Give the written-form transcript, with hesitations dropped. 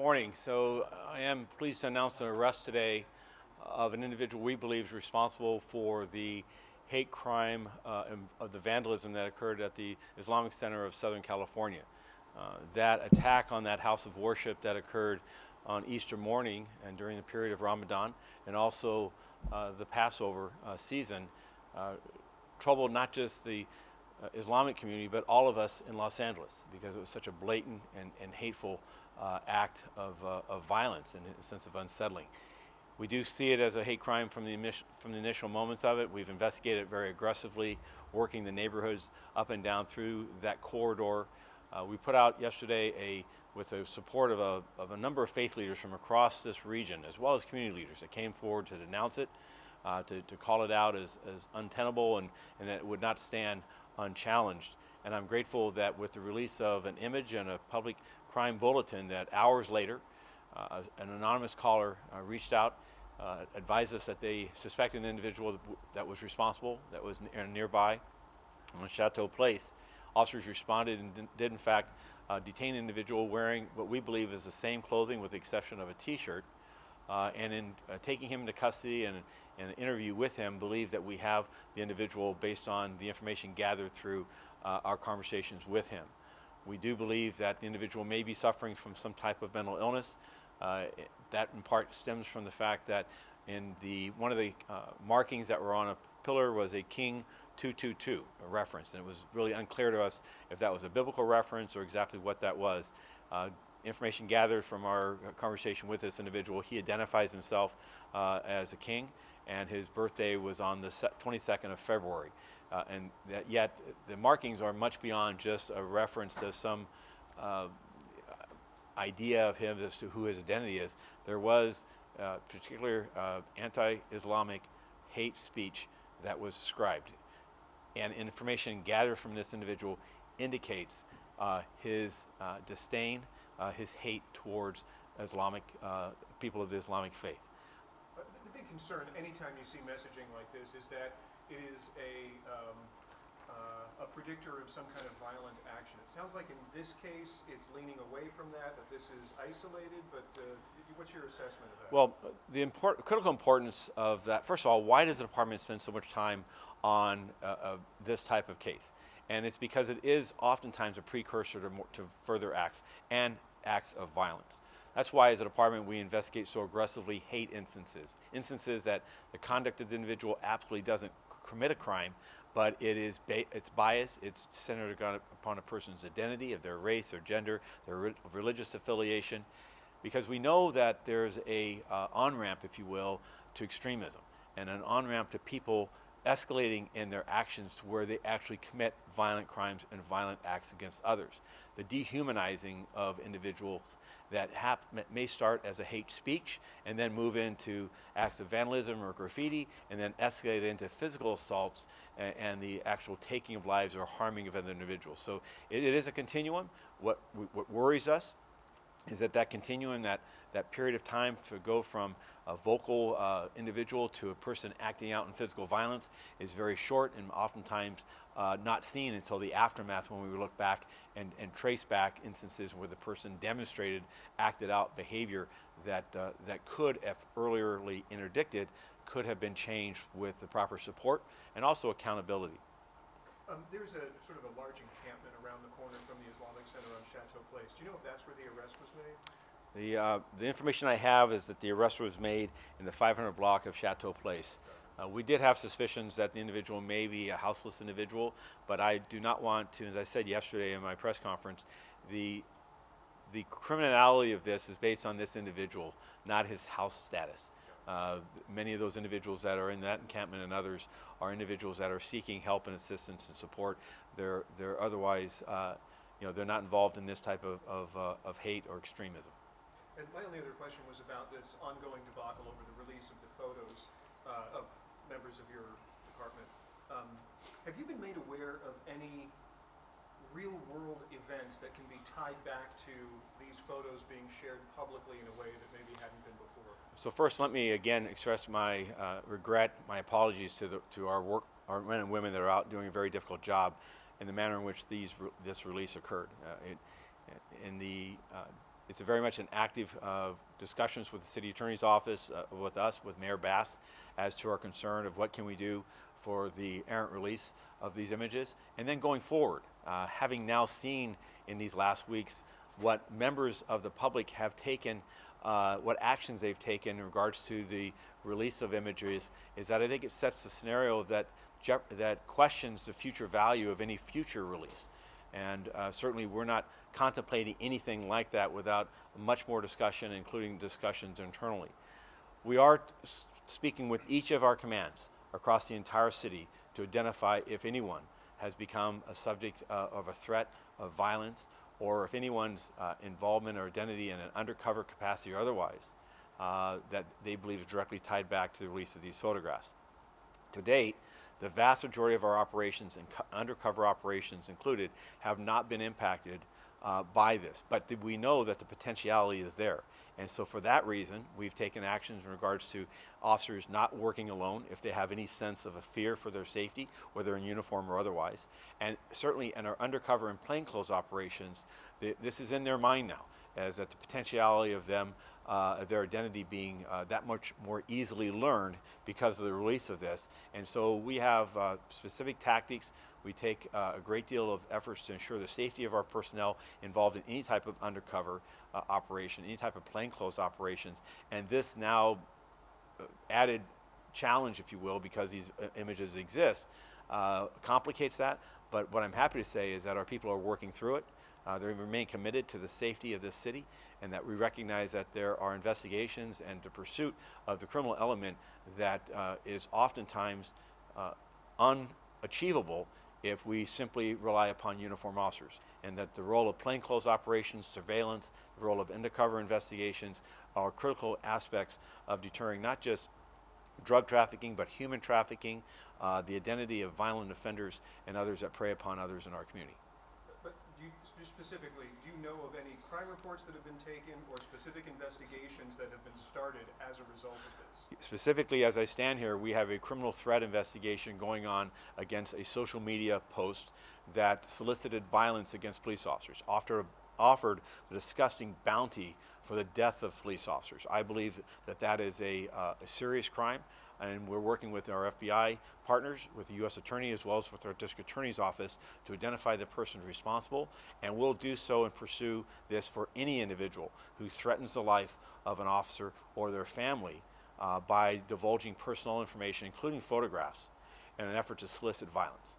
morning. So I am pleased to announce an arrest today of an individual we believe is responsible for the hate crime of the vandalism that occurred at the Islamic Center of Southern California. That attack on that house of worship that occurred on Easter morning and during the period of Ramadan, and also the Passover season, troubled not just the Islamic community, but all of us in Los Angeles, because it was such a blatant and hateful act of violence and a sense of unsettling. We do see it as a hate crime from the initial moments of it. We've investigated it very aggressively, working the neighborhoods up and down through that corridor. We put out yesterday with the support of a number of faith leaders from across this region, as well as community leaders that came forward to denounce it, to call it out as untenable and that it would not stand unchallenged. And I'm grateful that with the release of an image and a public crime bulletin, that hours later, an anonymous caller reached out, advised us that they suspected an individual that was responsible, that was nearby on Chateau Place. Officers responded and did in fact detain an individual wearing what we believe is the same clothing with the exception of a t-shirt, and in taking him into custody and an interview with him, believe that we have the individual based on the information gathered through our conversations with him. We do believe that the individual may be suffering from some type of mental illness. That in part stems from the fact that in one of the markings that were on a pillar was a King 222, a reference, and it was really unclear to us if that was a biblical reference or exactly what that was. Information gathered from our conversation with this individual, he identifies himself as a king, and his birthday was on the 22nd of February. And that yet the markings are much beyond just a reference to some idea of him as to who his identity is. There was particular anti-Islamic hate speech that was ascribed. And information gathered from this individual indicates his disdain, his hate towards Islamic people of the Islamic faith. The big concern anytime you see messaging like this is that it is a predictor of some kind of violent action. It sounds like in this case it's leaning away from that this is isolated, but what's your assessment of that? Well, the critical importance of that, first of all, why does the department spend so much time on this type of case? And it's because it is oftentimes a precursor to further acts and acts of violence. That's why as a department we investigate so aggressively hate instances that the conduct of the individual absolutely doesn't commit a crime, but it's biased, it's centered upon a person's identity, of their race, their gender, their religious affiliation, because we know that there's a on-ramp, if you will, to extremism, and an on-ramp to people escalating in their actions to where they actually commit violent crimes and violent acts against others. The dehumanizing of individuals that may start as a hate speech and then move into acts of vandalism or graffiti and then escalate into physical assaults and the actual taking of lives or harming of other individuals. So it is a continuum. What worries us is that continuum, that period of time to go from a vocal individual to a person acting out in physical violence is very short and oftentimes not seen until the aftermath, when we look back and trace back instances where the person demonstrated, acted out behavior that could, if earlierly interdicted, could have been changed with the proper support and also accountability. There's a sort of a large encampment around the corner from the Islamic Center on Chateau Place. Do you know if that's where the arrest was made? The information I have is that the arrest was made in the 500 block of Chateau Place. We did have suspicions that the individual may be a houseless individual, but I do not want to, as I said yesterday in my press conference, the criminality of this is based on this individual, not his house status. Many of those individuals that are in that encampment and others are individuals that are seeking help and assistance and support. They're otherwise, they're not involved in this type of hate or extremism. And my only other question was about this ongoing debacle over the release of the photos of members of your department. Have you been made aware of any real-world events that can be tied back to these photos being shared publicly in a way that maybe hadn't been before? So first, let me again express my regret, my apologies to our men and women that are out doing a very difficult job in the manner in which this release occurred. In the it's very much an active discussions with the city attorney's office, with us, with Mayor Bass, as to our concern of what can we do for the errant release of these images. And then going forward, having now seen in these last weeks what members of the public have taken, what actions they've taken in regards to the release of images, is that I think it sets the scenario that that questions the future value of any future release. And certainly we're not contemplating anything like that without much more discussion, including discussions internally. We are speaking with each of our commands across the entire city to identify if anyone has become a subject of a threat of violence, or if anyone's involvement or identity in an undercover capacity or otherwise that they believe is directly tied back to the release of these photographs. To date, the vast majority of our operations, and undercover operations included, have not been impacted by this. But we know that the potentiality is there. And so for that reason, we've taken actions in regards to officers not working alone if they have any sense of a fear for their safety, whether in uniform or otherwise. And certainly in our undercover and plainclothes operations, this is in their mind now, as that the potentiality of them, their identity being that much more easily learned because of the release of this. And so we have specific tactics. We take a great deal of efforts to ensure the safety of our personnel involved in any type of undercover operation, any type of plainclothes operations. And this now added challenge, if you will, because these images exist, complicates that. But what I'm happy to say is that our people are working through it. They remain committed to the safety of this city, and that we recognize that there are investigations and the pursuit of the criminal element that is oftentimes unachievable if we simply rely upon uniformed officers, and that the role of plainclothes operations, surveillance, the role of undercover investigations are critical aspects of deterring not just drug trafficking, but human trafficking, the identity of violent offenders and others that prey upon others in our community. But specifically, do you know of any crime reports that have been taken or specific investigations that have been started as a result of this? Specifically, as I stand here, we have a criminal threat investigation going on against a social media post that solicited violence against police officers, offered a disgusting bounty for the death of police officers. I believe that that is a serious crime, and we're working with our FBI partners, with the U.S. Attorney, as well as with our District Attorney's Office to identify the person responsible, and we'll do so and pursue this for any individual who threatens the life of an officer or their family by divulging personal information, including photographs, in an effort to solicit violence.